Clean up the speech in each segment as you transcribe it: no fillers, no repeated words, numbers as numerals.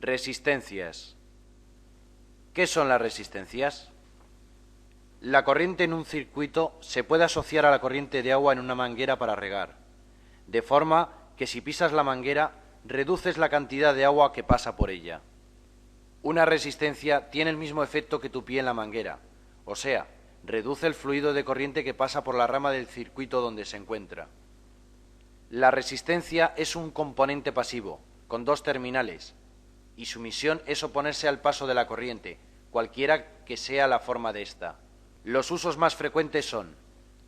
Resistencias. ¿Qué son las resistencias? La corriente en un circuito se puede asociar a la corriente de agua en una manguera para regar, de forma que si pisas la manguera, reduces la cantidad de agua que pasa por ella. Una resistencia tiene el mismo efecto que tu pie en la manguera, o sea, reduce el fluido de corriente que pasa por la rama del circuito donde se encuentra. La resistencia es un componente pasivo, con dos terminales, y su misión es oponerse al paso de la corriente, cualquiera que sea la forma de ésta. Los usos más frecuentes son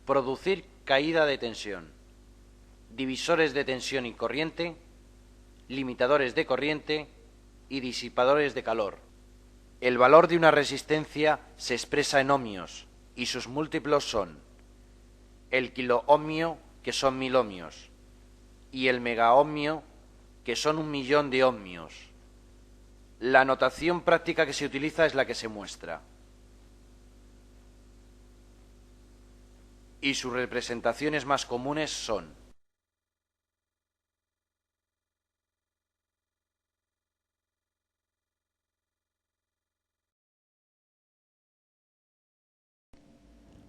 producir caída de tensión, divisores de tensión y corriente, limitadores de corriente y disipadores de calor. El valor de una resistencia se expresa en ohmios y sus múltiplos son el kiloohmio, que son 1000 ohmios, y el megaohmio, que son 1.000.000 de ohmios. La notación práctica que se utiliza es la que se muestra. Y sus representaciones más comunes son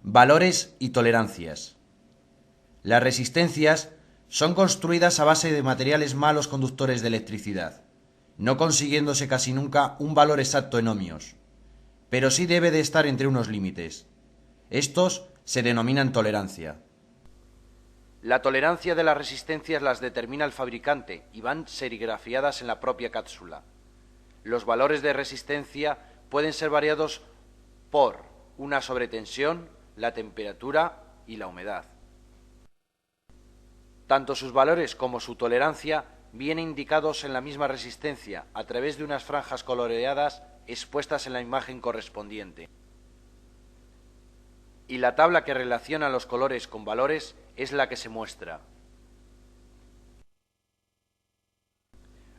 valores y tolerancias. Las resistencias son construidas a base de materiales malos conductores de electricidad, no consiguiéndose casi nunca un valor exacto en ohmios, pero sí debe de estar entre unos límites. Estos se denominan tolerancia. La tolerancia de las resistencias las determina el fabricante y van serigrafiadas en la propia cápsula. Los valores de resistencia pueden ser variados por una sobretensión, la temperatura y la humedad. Tanto sus valores como su tolerancia vienen indicados en la misma resistencia a través de unas franjas coloreadas expuestas en la imagen correspondiente. Y la tabla que relaciona los colores con valores es la que se muestra.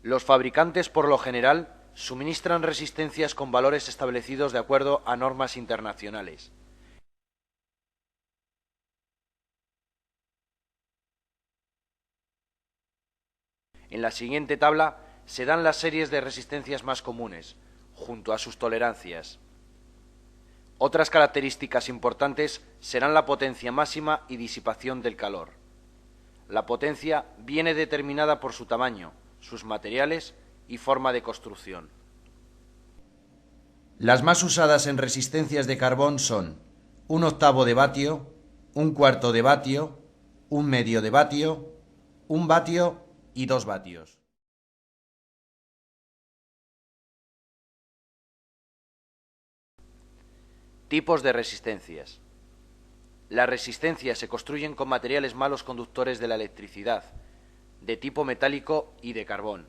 Los fabricantes, por lo general, suministran resistencias con valores establecidos de acuerdo a normas internacionales. En la siguiente tabla se dan las series de resistencias más comunes, junto a sus tolerancias. Otras características importantes serán la potencia máxima y disipación del calor. La potencia viene determinada por su tamaño, sus materiales y forma de construcción. Las más usadas en resistencias de carbón son 1/8 de vatio, 1/4 de vatio, 1/2 de vatio, 1 vatio y 2 vatios. Tipos de resistencias. Las resistencias se construyen con materiales malos conductores de la electricidad, de tipo metálico y de carbón.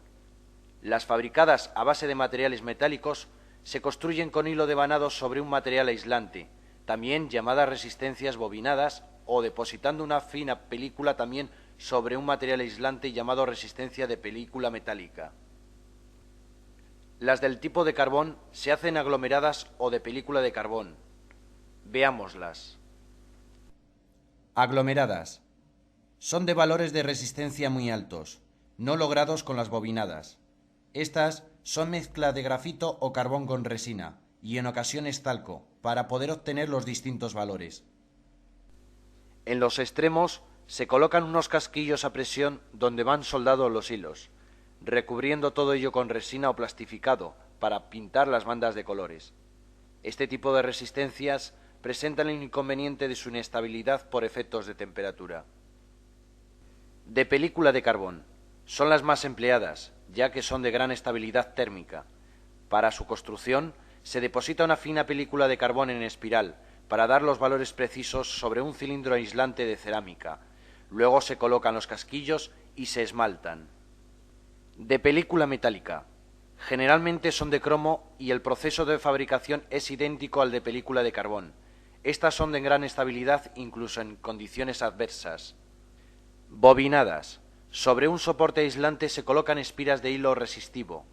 Las fabricadas a base de materiales metálicos se construyen con hilo devanado sobre un material aislante, también llamadas resistencias bobinadas, o depositando una fina película también sobre un material aislante llamado resistencia de película metálica. Las del tipo de carbón se hacen aglomeradas o de película de carbón. Veámoslas. Aglomeradas. Son de valores de resistencia muy altos, no logrados con las bobinadas. Estas son mezcla de grafito o carbón con resina, y en ocasiones talco, para poder obtener los distintos valores. En los extremos se colocan unos casquillos a presión donde van soldados los hilos, recubriendo todo ello con resina o plastificado para pintar las bandas de colores. Este tipo de resistencias presentan el inconveniente de su inestabilidad por efectos de temperatura. De película de carbón. Son las más empleadas, ya que son de gran estabilidad térmica. Para su construcción se deposita una fina película de carbón en espiral para dar los valores precisos sobre un cilindro aislante de cerámica. Luego se colocan los casquillos y se esmaltan. De película metálica. Generalmente son de cromo y el proceso de fabricación es idéntico al de película de carbón. Estas son de gran estabilidad incluso en condiciones adversas. Bobinadas. Sobre un soporte aislante se colocan espiras de hilo resistivo,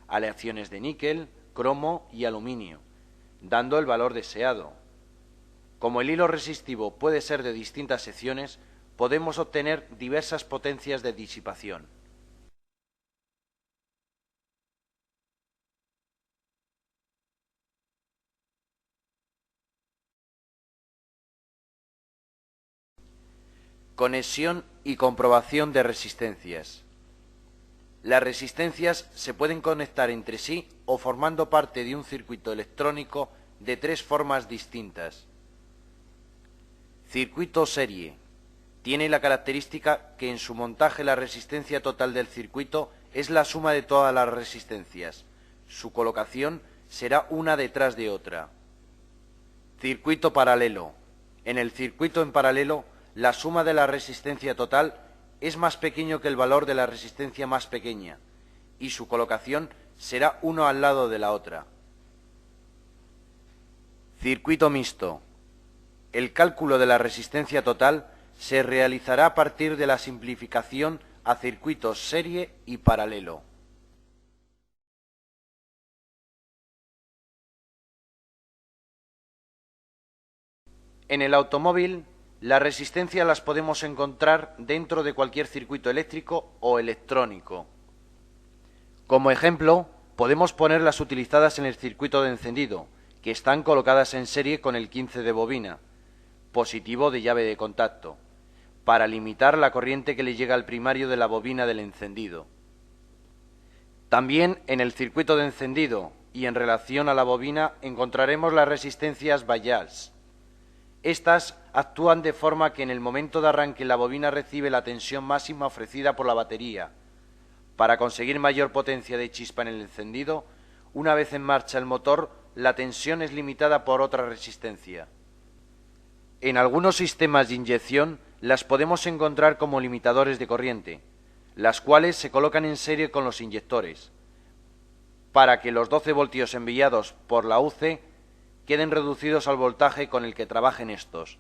aleaciones de níquel, cromo y aluminio, dando el valor deseado. Como el hilo resistivo puede ser de distintas secciones, podemos obtener diversas potencias de disipación. Conexión y comprobación de resistencias. Las resistencias se pueden conectar entre sí o formando parte de un circuito electrónico de tres formas distintas. Circuito serie. Tiene la característica que en su montaje la resistencia total del circuito es la suma de todas las resistencias. Su colocación será una detrás de otra. Circuito paralelo. En el circuito en paralelo, la suma de la resistencia total es más pequeño que el valor de la resistencia más pequeña, y su colocación será uno al lado de la otra. Circuito mixto. El cálculo de la resistencia total se realizará a partir de la simplificación a circuitos serie y paralelo. En el automóvil, las resistencias las podemos encontrar dentro de cualquier circuito eléctrico o electrónico. Como ejemplo, podemos poner las utilizadas en el circuito de encendido, que están colocadas en serie con el 15 de bobina, positivo de llave de contacto, para limitar la corriente que le llega al primario de la bobina del encendido. También en el circuito de encendido y en relación a la bobina encontraremos las resistencias Bayals. Estas actúan de forma que en el momento de arranque la bobina recibe la tensión máxima ofrecida por la batería. Para conseguir mayor potencia de chispa en el encendido, una vez en marcha el motor, la tensión es limitada por otra resistencia. En algunos sistemas de inyección las podemos encontrar como limitadores de corriente, las cuales se colocan en serie con los inyectores, para que los 12 voltios enviados por la UC queden reducidos al voltaje con el que trabajen estos.